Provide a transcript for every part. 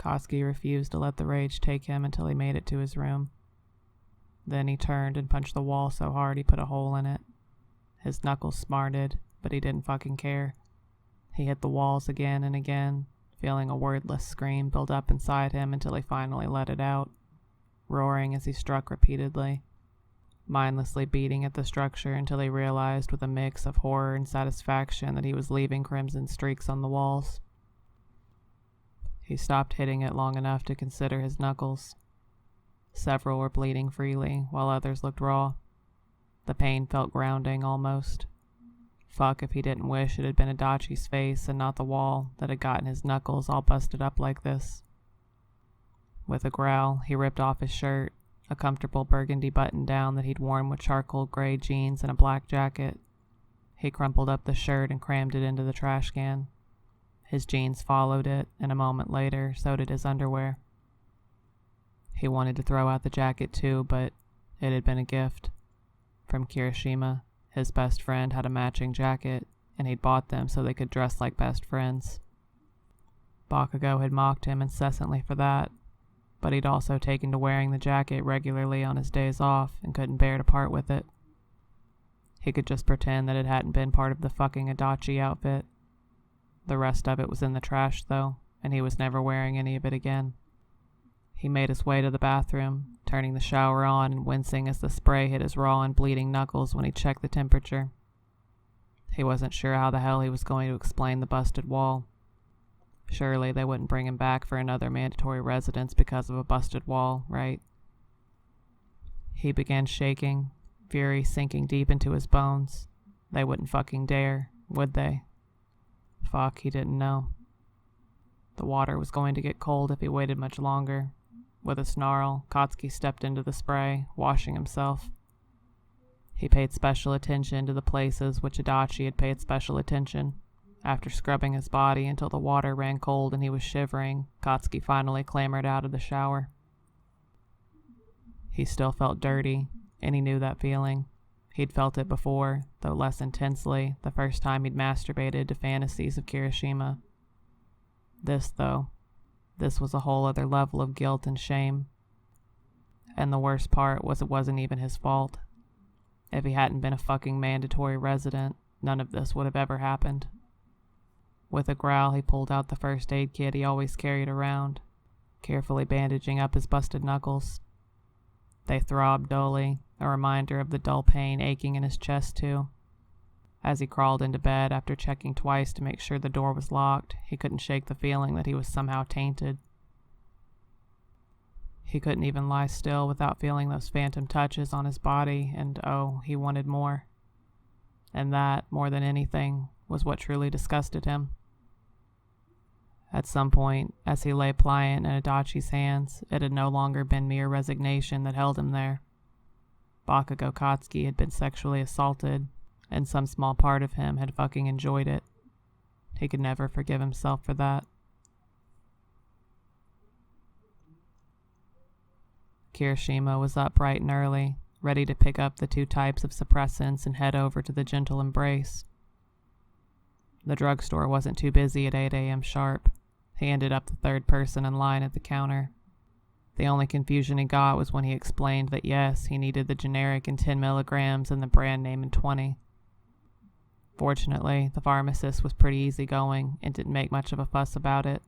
Koski refused to let the rage take him until he made it to his room. Then he turned and punched the wall so hard he put a hole in it. His knuckles smarted, but he didn't fucking care. He hit the walls again and again, feeling a wordless scream build up inside him until he finally let it out, roaring as he struck repeatedly, mindlessly beating at the structure until he realized with a mix of horror and satisfaction that he was leaving crimson streaks on the walls. He stopped hitting it long enough to consider his knuckles. Several were bleeding freely, while others looked raw. The pain felt grounding, almost. Fuck if he didn't wish it had been Adachi's face and not the wall that had gotten his knuckles all busted up like this. With a growl, he ripped off his shirt, a comfortable burgundy button-down that he'd worn with charcoal gray jeans and a black jacket. He crumpled up the shirt and crammed it into the trash can. His jeans followed it, and a moment later, so did his underwear. He wanted to throw out the jacket too, but it had been a gift. From Kirishima, his best friend had a matching jacket, and he'd bought them so they could dress like best friends. Bakugou had mocked him incessantly for that, but he'd also taken to wearing the jacket regularly on his days off and couldn't bear to part with it. He could just pretend that it hadn't been part of the fucking Adachi outfit. The rest of it was in the trash, though, and he was never wearing any of it again. He made his way to the bathroom, turning the shower on and wincing as the spray hit his raw and bleeding knuckles when he checked the temperature. He wasn't sure how the hell he was going to explain the busted wall. Surely they wouldn't bring him back for another mandatory residence because of a busted wall, right? He began shaking, fury sinking deep into his bones. They wouldn't fucking dare, would they? Fuck, he didn't know. The water was going to get cold if he waited much longer. With a snarl, Kotsky stepped into the spray, washing himself. He paid special attention to the places which Adachi had paid special attention. After scrubbing his body until the water ran cold and he was shivering, Kotsky finally clambered out of the shower. He still felt dirty, and he knew that feeling. He'd felt it before, though less intensely, the first time he'd masturbated to fantasies of Kirishima. This was a whole other level of guilt and shame. And the worst part was it wasn't even his fault. If he hadn't been a fucking mandatory resident, none of this would have ever happened. With a growl, he pulled out the first aid kit he always carried around, carefully bandaging up his busted knuckles. They throbbed dully, a reminder of the dull pain aching in his chest too. As he crawled into bed after checking twice to make sure the door was locked, he couldn't shake the feeling that he was somehow tainted. He couldn't even lie still without feeling those phantom touches on his body, and oh, he wanted more. And that, more than anything, was what truly disgusted him. At some point, as he lay pliant in Adachi's hands, it had no longer been mere resignation that held him there. Bakugou Kotsky had been sexually assaulted, and some small part of him had fucking enjoyed it. He could never forgive himself for that. Kirishima was up bright and early, ready to pick up the 2 types of suppressants and head over to the gentle embrace. The drugstore wasn't too busy at 8 a.m. sharp. He ended up the 3rd person in line at the counter. The only confusion he got was when he explained that yes, he needed the generic in 10 milligrams and the brand name in 20. Fortunately, the pharmacist was pretty easygoing and didn't make much of a fuss about it,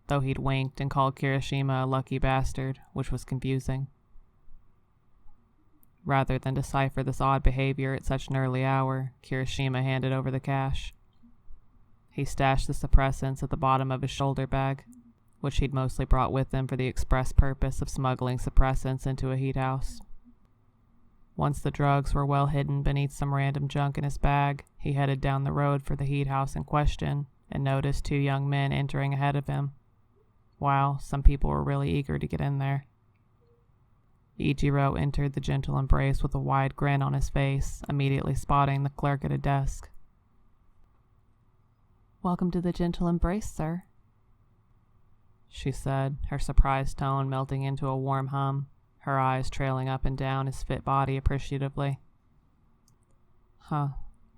though he'd winked and called Kirishima a lucky bastard, which was confusing. Rather than decipher this odd behavior at such an early hour, Kirishima handed over the cash. He stashed the suppressants at the bottom of his shoulder bag, which he'd mostly brought with him for the express purpose of smuggling suppressants into a heat house. Once the drugs were well hidden beneath some random junk in his bag, he headed down the road for the heat house in question and noticed 2 young men entering ahead of him. Wow, some people were really eager to get in there. Ichiro entered the gentle embrace with a wide grin on his face, immediately spotting the clerk at a desk. "Welcome to the gentle embrace, sir," she said, her surprised tone melting into a warm hum, her eyes trailing up and down his fit body appreciatively.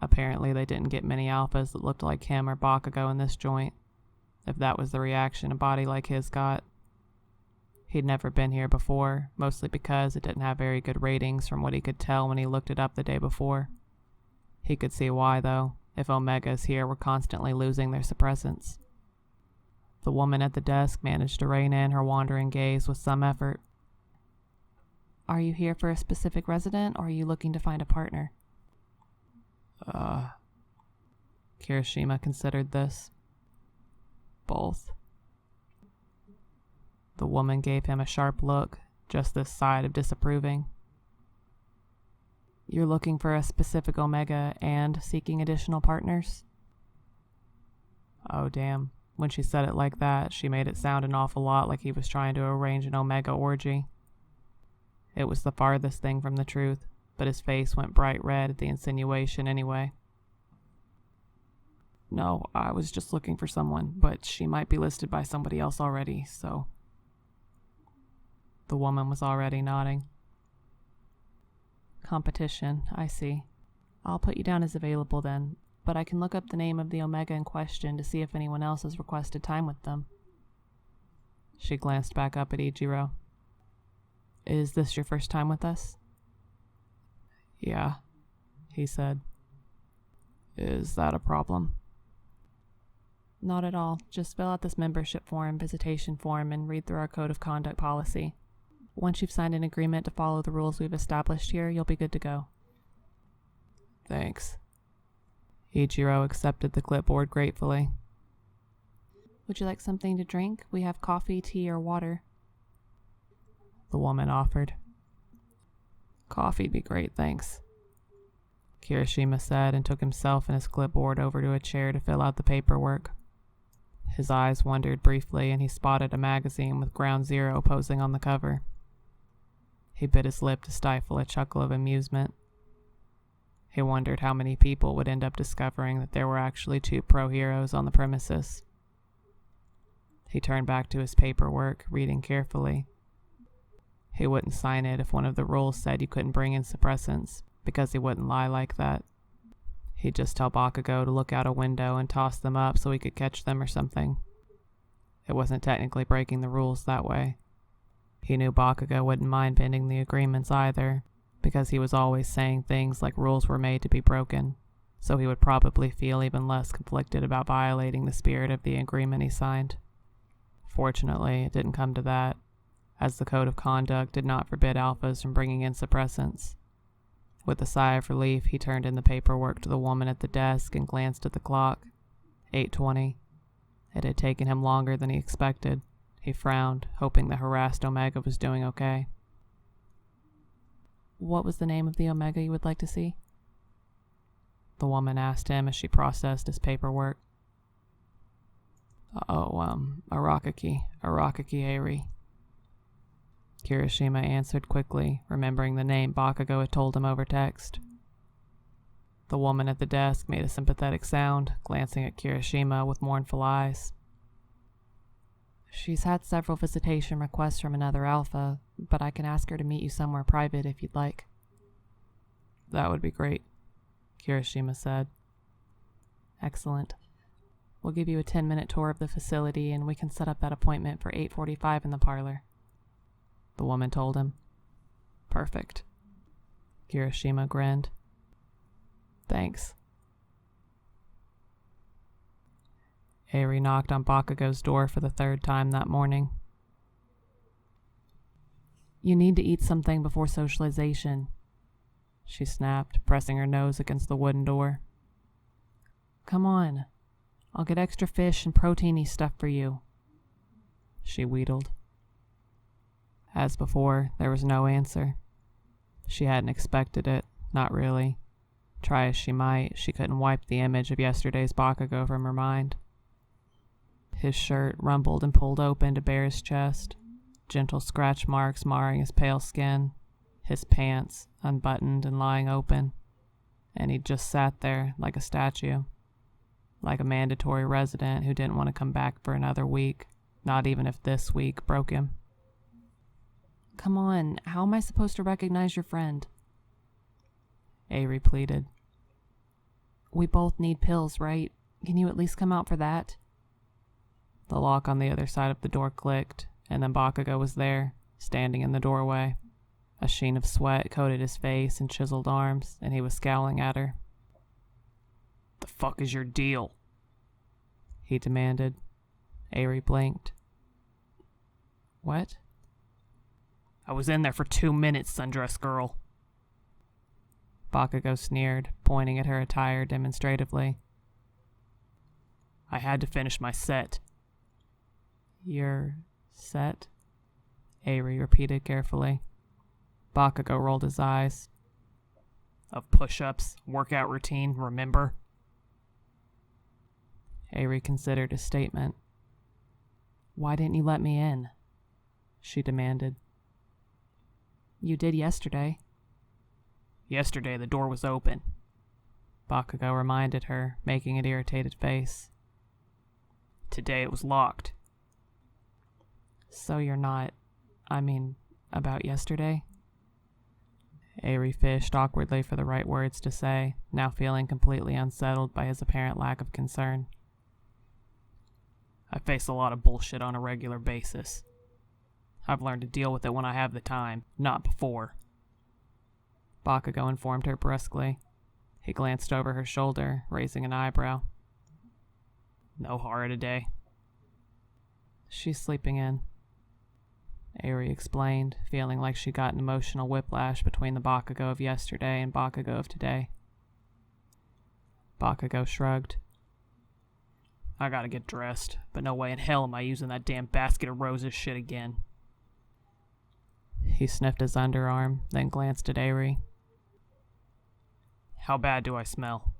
Apparently they didn't get many alphas that looked like him or Bakugou in this joint, if that was the reaction a body like his got. He'd never been here before, mostly because it didn't have very good ratings from what he could tell when he looked it up the day before. He could see why, though, if Omegas here were constantly losing their suppressants. The woman at the desk managed to rein in her wandering gaze with some effort. Are you here for a specific resident, or are you looking to find a partner? Kirishima considered this. Both. The woman gave him a sharp look, just this side of disapproving. You're looking for a specific Omega and seeking additional partners? Oh, damn. When she said it like that, she made it sound an awful lot like he was trying to arrange an Omega orgy. It was the farthest thing from the truth, but his face went bright red at the insinuation anyway. No, I was just looking for someone, but she might be listed by somebody else already, so... The woman was already nodding. Competition, I see. I'll put you down as available then, but I can look up the name of the Omega in question to see if anyone else has requested time with them. She glanced back up at Ichiro. Is this your first time with us? Yeah, he said. Is that a problem? Not at all. Just fill out this membership form, visitation form, and read through our code of conduct policy. Once you've signed an agreement to follow the rules we've established here, you'll be good to go. Thanks. Ichiro accepted the clipboard gratefully. Would you like something to drink? We have coffee, tea, or water. The woman offered. Coffee'd be great, thanks. Kirishima said and took himself and his clipboard over to a chair to fill out the paperwork. His eyes wandered briefly and he spotted a magazine with Ground Zero posing on the cover. He bit his lip to stifle a chuckle of amusement. He wondered how many people would end up discovering that there were actually 2 pro-heroes on the premises. He turned back to his paperwork, reading carefully. He wouldn't sign it if one of the rules said you couldn't bring in suppressants, because he wouldn't lie like that. He'd just tell Bakugou to look out a window and toss them up so he could catch them or something. It wasn't technically breaking the rules that way. He knew Bakugou wouldn't mind bending the agreements either, because he was always saying things like rules were made to be broken, so he would probably feel even less conflicted about violating the spirit of the agreement he signed. Fortunately, it didn't come to that, as the code of conduct did not forbid alphas from bringing in suppressants. With a sigh of relief, he turned in the paperwork to the woman at the desk and glanced at the clock. 8:20. It had taken him longer than he expected. He frowned, hoping the harassed Omega was doing okay. What was the name of the Omega you would like to see? The woman asked him as she processed his paperwork. Arakaki Eri. Kirishima answered quickly, remembering the name Bakugou had told him over text. The woman at the desk made a sympathetic sound, glancing at Kirishima with mournful eyes. She's had several visitation requests from another alpha, but I can ask her to meet you somewhere private if you'd like. That would be great, Kirishima said. Excellent. We'll give you a 10-minute tour of the facility and we can set up that appointment for 8:45 in the parlor. The woman told him. Perfect. Kirishima grinned. Thanks. Eri knocked on Bakugou's door for the 3rd time that morning. You need to eat something before socialization, she snapped, pressing her nose against the wooden door. Come on. I'll get extra fish and proteiny stuff for you, she wheedled. As before, there was no answer. She hadn't expected it, not really. Try as she might, she couldn't wipe the image of yesterday's Bakugou from her mind. His shirt rumbled and pulled open to bare his chest, gentle scratch marks marring his pale skin, his pants unbuttoned and lying open, and he just sat there like a statue, like a mandatory resident who didn't want to come back for another week, not even if this week broke him. Come on, how am I supposed to recognize your friend? Eri pleaded. We both need pills, right? Can you at least come out for that? The lock on the other side of the door clicked, and then Bakugou was there, standing in the doorway. A sheen of sweat coated his face and chiseled arms, and he was scowling at her. "The fuck is your deal?" he demanded. Avery blinked. What? "I was in there for 2 minutes, sundress girl." Bakugou sneered, pointing at her attire demonstratively. "I had to finish my set." Your set? Avery repeated carefully. Bakugou rolled his eyes. "Of push-ups, workout routine, remember?" Avery considered his statement. Why didn't you let me in? She demanded. You did yesterday. "Yesterday the door was open." Bakugou reminded her, making an irritated face. "Today it was locked." So you're not, about yesterday? Avery fished awkwardly for the right words to say, now feeling completely unsettled by his apparent lack of concern. "I face a lot of bullshit on a regular basis. I've learned to deal with it when I have the time, not before." Bakugou informed her brusquely. He glanced over her shoulder, raising an eyebrow. "No horror today?" She's sleeping in. Avery explained, feeling like she got an emotional whiplash between the Bakugou of yesterday and Bakugou of today. Bakugou shrugged. "I gotta get dressed, but no way in hell am I using that damn basket of roses shit again." He sniffed his underarm, then glanced at Avery. "How bad do I smell?"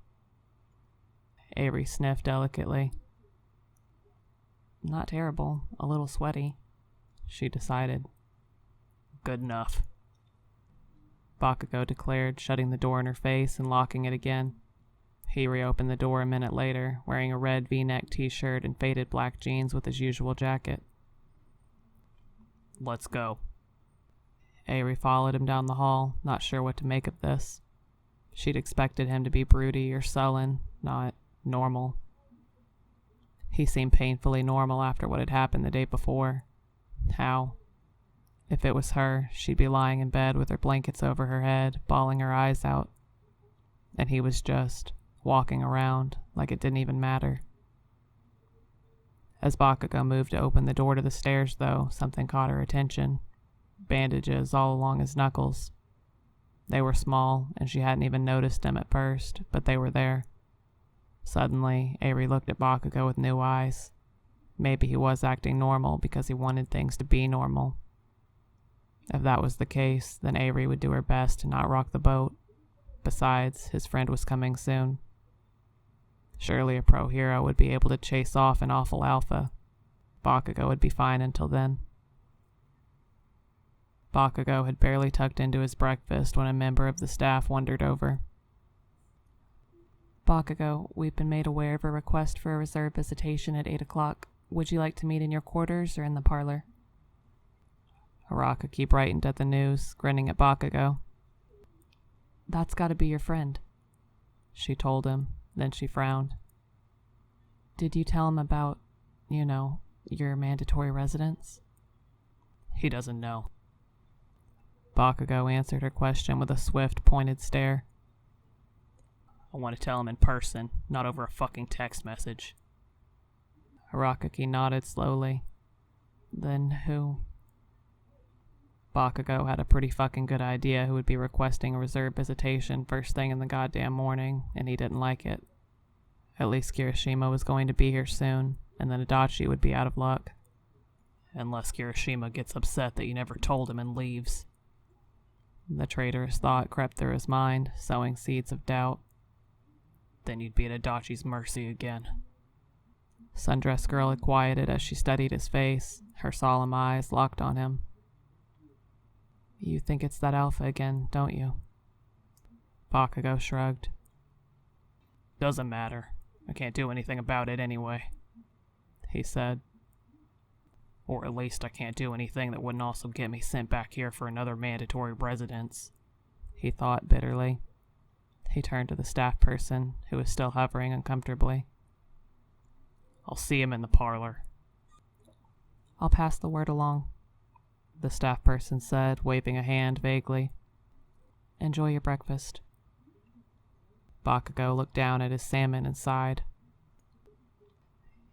Avery sniffed delicately. Not terrible, a little sweaty, she decided. "Good enough," Bakugou declared, shutting the door in her face and locking it again. He reopened the door a minute later, wearing a red V-neck t-shirt and faded black jeans with his usual jacket. "Let's go." Avery followed him down the hall, not sure what to make of this. She'd expected him to be broody or sullen, not normal. He seemed painfully normal after what had happened the day before. How? If it was her, she'd be lying in bed with her blankets over her head, bawling her eyes out. And he was just walking around like it didn't even matter. As Bakugou moved to open the door to the stairs, though, something caught her attention. Bandages all along his knuckles. They were small, and she hadn't even noticed them at first, but they were there. Suddenly, Avery looked at Bakugou with new eyes. Maybe he was acting normal because he wanted things to be normal. If that was the case, then Avery would do her best to not rock the boat. Besides, his friend was coming soon. Surely a pro hero would be able to chase off an awful alpha. Bakugou would be fine until then. Bakugou had barely tucked into his breakfast when a member of the staff wandered over. Bakugou, we've been made aware of a request for a reserve visitation at 8 o'clock. Would you like to meet in your quarters or in the parlor? Arakaaki brightened at the news, grinning at Bakugou. That's gotta be your friend, she told him, then she frowned. Did you tell him about, your mandatory residence? He doesn't know. Bakugou answered her question with a swift, pointed stare. I want to tell him in person, not over a fucking text message. Arakaaki nodded slowly. Then who? Bakugou had a pretty fucking good idea who would be requesting a reserve visitation first thing in the goddamn morning, and he didn't like it. At least Kirishima was going to be here soon, and then Adachi would be out of luck. Unless Kirishima gets upset that you never told him and leaves. The traitorous thought crept through his mind, sowing seeds of doubt. Then you'd be at Adachi's mercy again. Sundress Girl had quieted as she studied his face, her solemn eyes locked on him. You think it's that alpha again, don't you? Bakugou shrugged. Doesn't matter. I can't do anything about it anyway, he said. Or at least I can't do anything that wouldn't also get me sent back here for another mandatory residence, he thought bitterly. He turned to the staff person, who was still hovering uncomfortably. I'll see him in the parlor. I'll pass the word along, the staff person said, waving a hand vaguely. Enjoy your breakfast. Bakugou looked down at his salmon and sighed.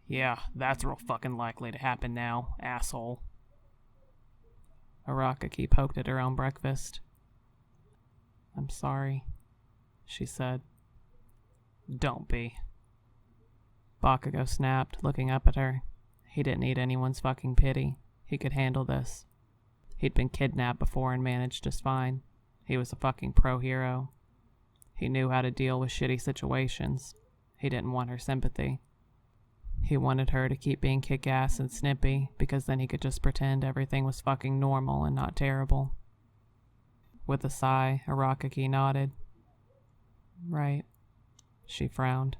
Yeah, that's real fucking likely to happen now, asshole. Arakaki poked at her own breakfast. I'm sorry, she said. Don't be. Bakugou snapped, looking up at her. He didn't need anyone's fucking pity. He could handle this. He'd been kidnapped before and managed just fine. He was a fucking pro hero. He knew how to deal with shitty situations. He didn't want her sympathy. He wanted her to keep being kick-ass and snippy, because then he could just pretend everything was fucking normal and not terrible. With a sigh, Arakaki nodded. Right. She frowned.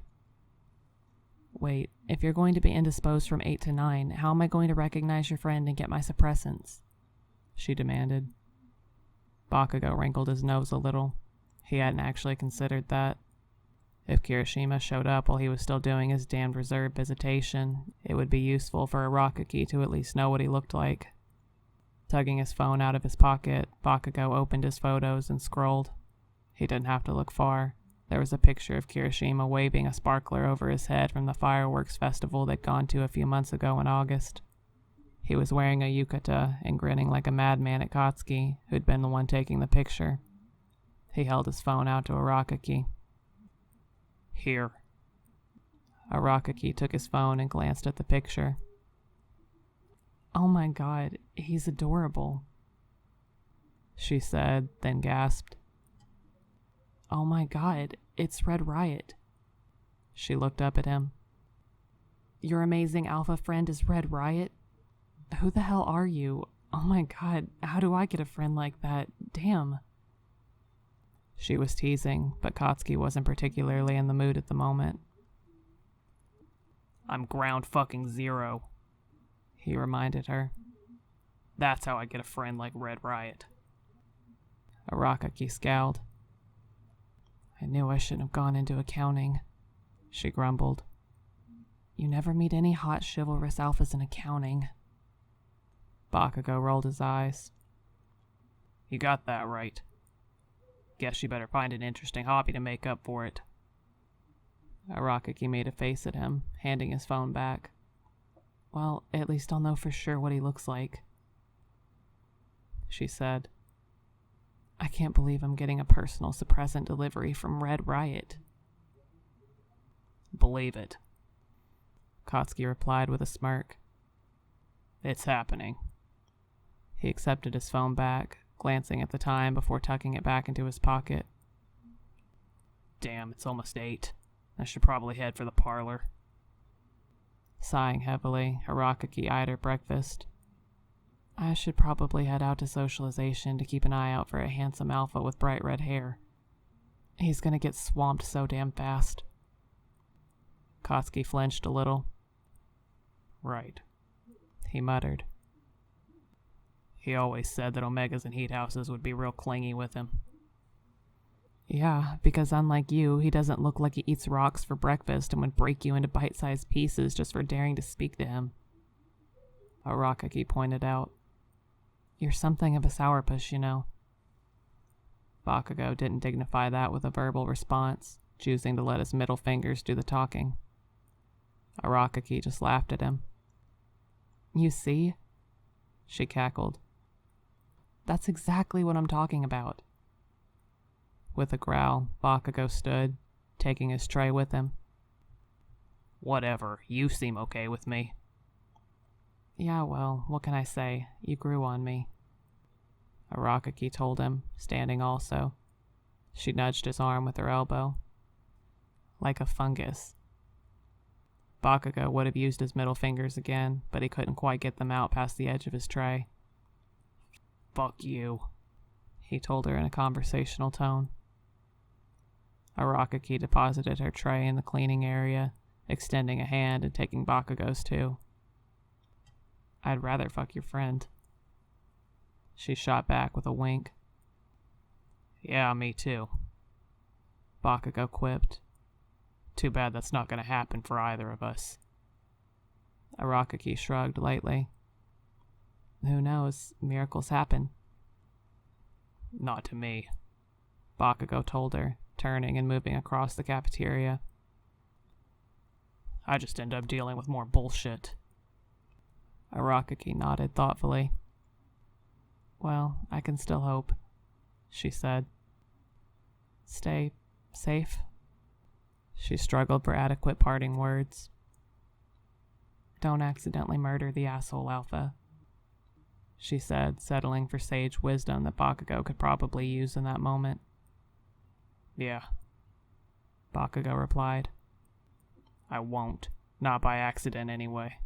Wait, if you're going to be indisposed from 8 to 9, how am I going to recognize your friend and get my suppressants? She demanded. Bakugou wrinkled his nose a little. He hadn't actually considered that. If Kirishima showed up while he was still doing his damned reserve visitation, it would be useful for Arakaki to at least know what he looked like. Tugging his phone out of his pocket, Bakugou opened his photos and scrolled. He didn't have to look far. There was a picture of Kirishima waving a sparkler over his head from the fireworks festival they'd gone to a few months ago in August. He was wearing a yukata and grinning like a madman at Katsuki, who'd been the one taking the picture. He held his phone out to Arakaki. Here. Arakaki took his phone and glanced at the picture. Oh my god, he's adorable, she said, then gasped. Oh my god, it's Red Riot. She looked up at him. Your amazing alpha friend is Red Riot? Who the hell are you? Oh my god, how do I get a friend like that? Damn. She was teasing, but Katsuki wasn't particularly in the mood at the moment. I'm ground fucking zero, he reminded her. That's how I get a friend like Red Riot. Arakaki scowled. I knew I shouldn't have gone into accounting, she grumbled. You never meet any hot chivalrous alphas in accounting. Bakugou rolled his eyes. You got that right. Guess you better find an interesting hobby to make up for it. Arakaki made a face at him, handing his phone back. Well, at least I'll know for sure what he looks like, she said. I can't believe I'm getting a personal suppressant delivery from Red Riot. Believe it, Katsuki replied with a smirk. It's happening. He accepted his phone back, glancing at the time before tucking it back into his pocket. Damn, it's almost 8. I should probably head for the parlor. Sighing heavily, Arakaki eyed her breakfast. I should probably head out to socialization to keep an eye out for a handsome alpha with bright red hair. He's gonna get swamped so damn fast. Katsuki flinched a little. Right, he muttered. He always said that Omegas and Heat Houses would be real clingy with him. Yeah, because unlike you, he doesn't look like he eats rocks for breakfast and would break you into bite-sized pieces just for daring to speak to him. Arakaki pointed out. You're something of a sourpuss, you know. Bakugou didn't dignify that with a verbal response, choosing to let his middle fingers do the talking. Arakaki just laughed at him. You see? She cackled. That's exactly what I'm talking about. With a growl, Bakugou stood, taking his tray with him. Whatever, you seem okay with me. Yeah, well, what can I say? You grew on me. Arakaki told him, standing also. She nudged his arm with her elbow. Like a fungus. Bakugou would have used his middle fingers again, but he couldn't quite get them out past the edge of his tray. Fuck you, he told her in a conversational tone. Arakaki deposited her tray in the cleaning area, extending a hand and taking Bakugou's too. I'd rather fuck your friend. She shot back with a wink. Yeah, me too, Bakugou quipped. Too bad that's not going to happen for either of us. Arakaki shrugged lightly. Who knows? Miracles happen. Not to me. Bakugou told her, turning and moving across the cafeteria. I just end up dealing with more bullshit. Arakaki nodded thoughtfully. Well, I can still hope, she said. Stay safe. She struggled for adequate parting words. Don't accidentally murder the asshole Alpha, she said, settling for sage wisdom that Bakugou could probably use in that moment. Yeah, Bakugou replied. I won't. Not by accident anyway.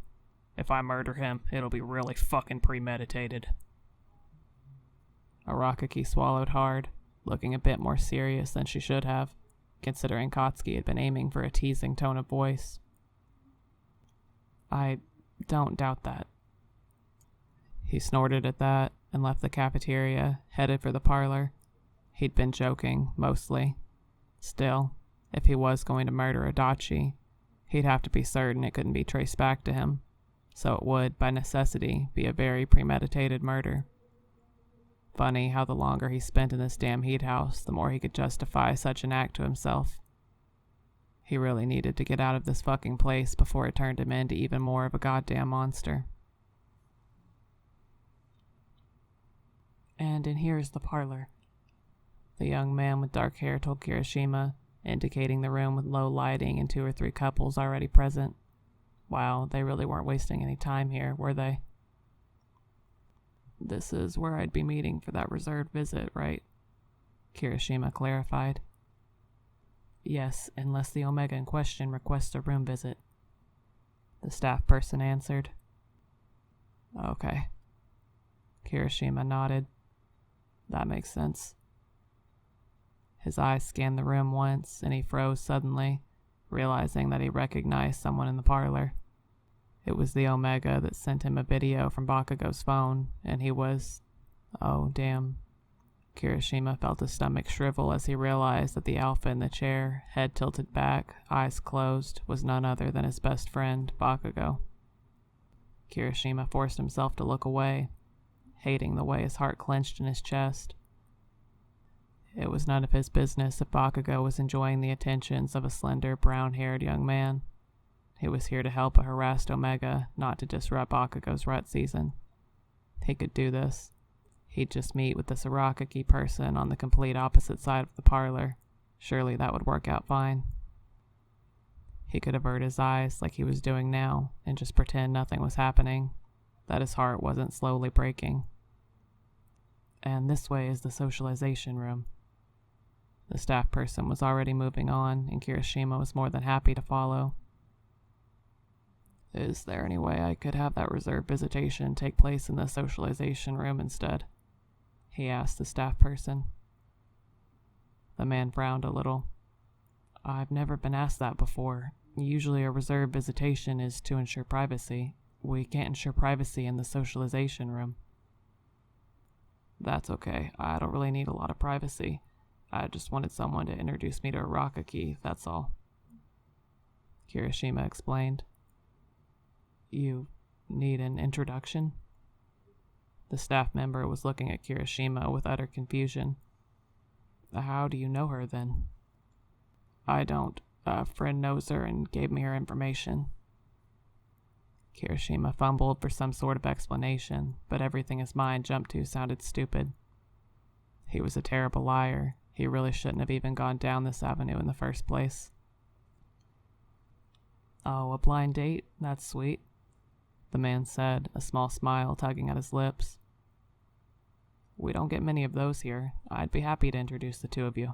If I murder him, it'll be really fucking premeditated. Arakaki swallowed hard, looking a bit more serious than she should have, considering Katsuki had been aiming for a teasing tone of voice. I don't doubt that. He snorted at that and left the cafeteria, headed for the parlor. He'd been joking, mostly. Still, if he was going to murder Adachi, he'd have to be certain it couldn't be traced back to him, so it would, by necessity, be a very premeditated murder. Funny how the longer he spent in this damn heat house, the more he could justify such an act to himself. He really needed to get out of this fucking place before it turned him into even more of a goddamn monster. And in here is the parlor, the young man with dark hair told Kirishima, indicating the room with low lighting and 2 or 3 couples already present. Wow, they really weren't wasting any time here, were they? This is where I'd be meeting for that reserved visit, right? Kirishima clarified. Yes, unless the Omega in question requests a room visit, the staff person answered. Okay. Kirishima nodded. That makes sense. His eyes scanned the room once, and he froze suddenly, realizing that he recognized someone in the parlor. It was the Omega that sent him a video from Bakugou's phone, and he was... Oh, damn. Kirishima felt his stomach shrivel as he realized that the Alpha in the chair, head tilted back, eyes closed, was none other than his best friend, Bakugou. Kirishima forced himself to look away, hating the way his heart clenched in his chest. It was none of his business if Bakugou was enjoying the attentions of a slender, brown-haired young man. He was here to help a harassed Omega, not to disrupt Bakugou's rut season. He could do this. He'd just meet with this Arakaki person on the complete opposite side of the parlor. Surely that would work out fine. He could avert his eyes like he was doing now and just pretend nothing was happening, that his heart wasn't slowly breaking. And this way is the socialization room. The staff person was already moving on, and Kirishima was more than happy to follow. Is there any way I could have that reserved visitation take place in the socialization room instead? He asked the staff person. The man frowned a little. I've never been asked that before. Usually a reserved visitation is to ensure privacy. We can't ensure privacy in the socialization room. That's okay. I don't really need a lot of privacy. I just wanted someone to introduce me to Arakaki, that's all. Kirishima explained. You need an introduction? The staff member was looking at Kirishima with utter confusion. How do you know her, then? I don't. A friend knows her and gave me her information. Kirishima fumbled for some sort of explanation, but everything his mind jumped to sounded stupid. He was a terrible liar. He really shouldn't have even gone down this avenue in the first place. Oh, a blind date? That's sweet, the man said, a small smile tugging at his lips. We don't get many of those here. I'd be happy to introduce the 2 of you.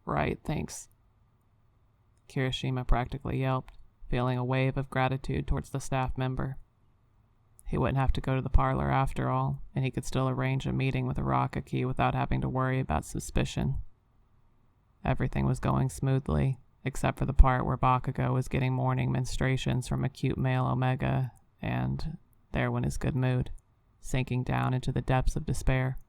Right, thanks. Kirishima practically yelped, feeling a wave of gratitude towards the staff member. He wouldn't have to go to the parlor after all, and he could still arrange a meeting with Arakaki without having to worry about suspicion. Everything was going smoothly, except for the part where Bakugou was getting morning menstruations from a cute male Omega, and there went his good mood, sinking down into the depths of despair.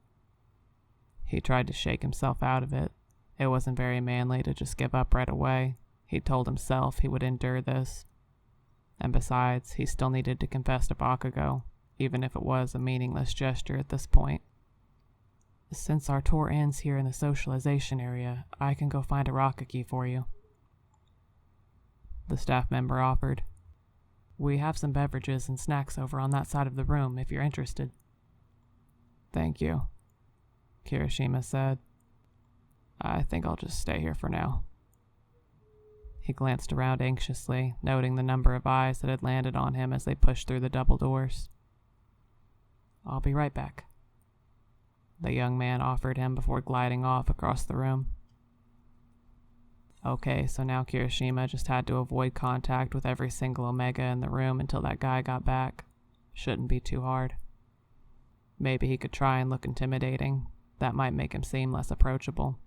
He tried to shake himself out of it. It wasn't very manly to just give up right away. He told himself he would endure this. And besides, he still needed to confess to Bakugou, even if it was a meaningless gesture at this point. Since our tour ends here in the socialization area, I can go find a Rakaki for you, the staff member offered. We have some beverages and snacks over on that side of the room if you're interested. Thank you, Kirishima said. I think I'll just stay here for now. He glanced around anxiously, noting the number of eyes that had landed on him as they pushed through the double doors. I'll be right back, the young man offered him before gliding off across the room. Okay, so now Kirishima just had to avoid contact with every single Omega in the room until that guy got back. Shouldn't be too hard. Maybe he could try and look intimidating. That might make him seem less approachable.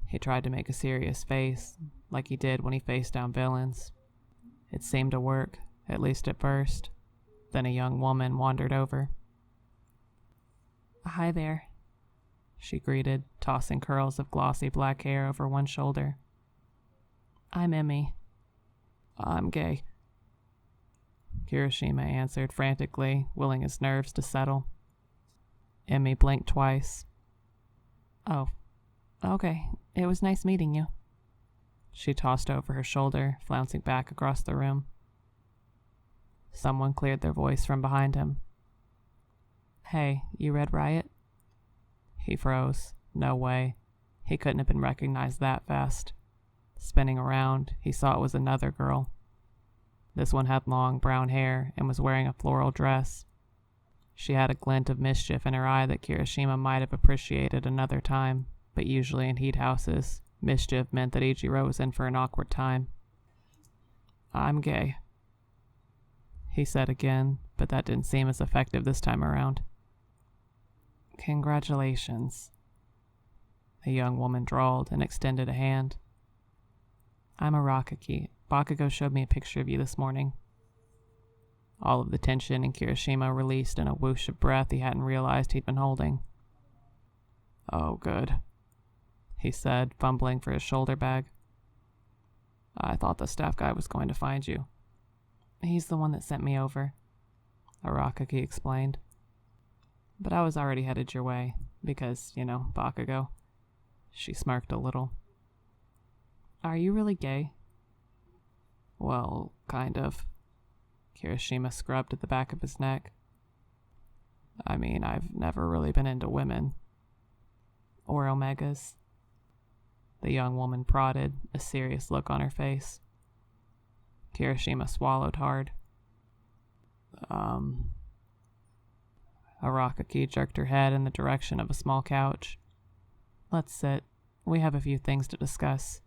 He tried to make a serious face, like he did when he faced down villains. It seemed to work, at least at first. Then a young woman wandered over. Hi there, she greeted, tossing curls of glossy black hair over one shoulder. I'm Emmy. I'm gay, Kirishima answered frantically, willing his nerves to settle. Emmy blinked twice. Oh, okay. It was nice meeting you. She tossed over her shoulder, flouncing back across the room. Someone cleared their voice from behind him. Hey, you read Riot? He froze. No way. He couldn't have been recognized that fast. Spinning around, he saw it was another girl. This one had long brown hair and was wearing a floral dress. She had a glint of mischief in her eye that Kirishima might have appreciated another time, but usually in heat houses, mischief meant that Ichiro was in for an awkward time. I'm gay, he said again, but that didn't seem as effective this time around. Congratulations, the young woman drawled and extended a hand. I'm a Rakaki. Bakugou showed me a picture of you this morning. All of the tension in Kirishima released in a whoosh of breath he hadn't realized he'd been holding. Oh, good, he said, fumbling for his shoulder bag. I thought the staff guy was going to find you. He's the one that sent me over, Arakaki explained. But I was already headed your way, because, Bakugou. She smirked a little. Are you really gay? Well, kind of. Kirishima scrubbed at the back of his neck. I mean, I've never really been into women. Or Omegas. The young woman prodded, a serious look on her face. Kirishima swallowed hard. Arakaki jerked her head in the direction of a small couch. Let's sit. We have a few things to discuss.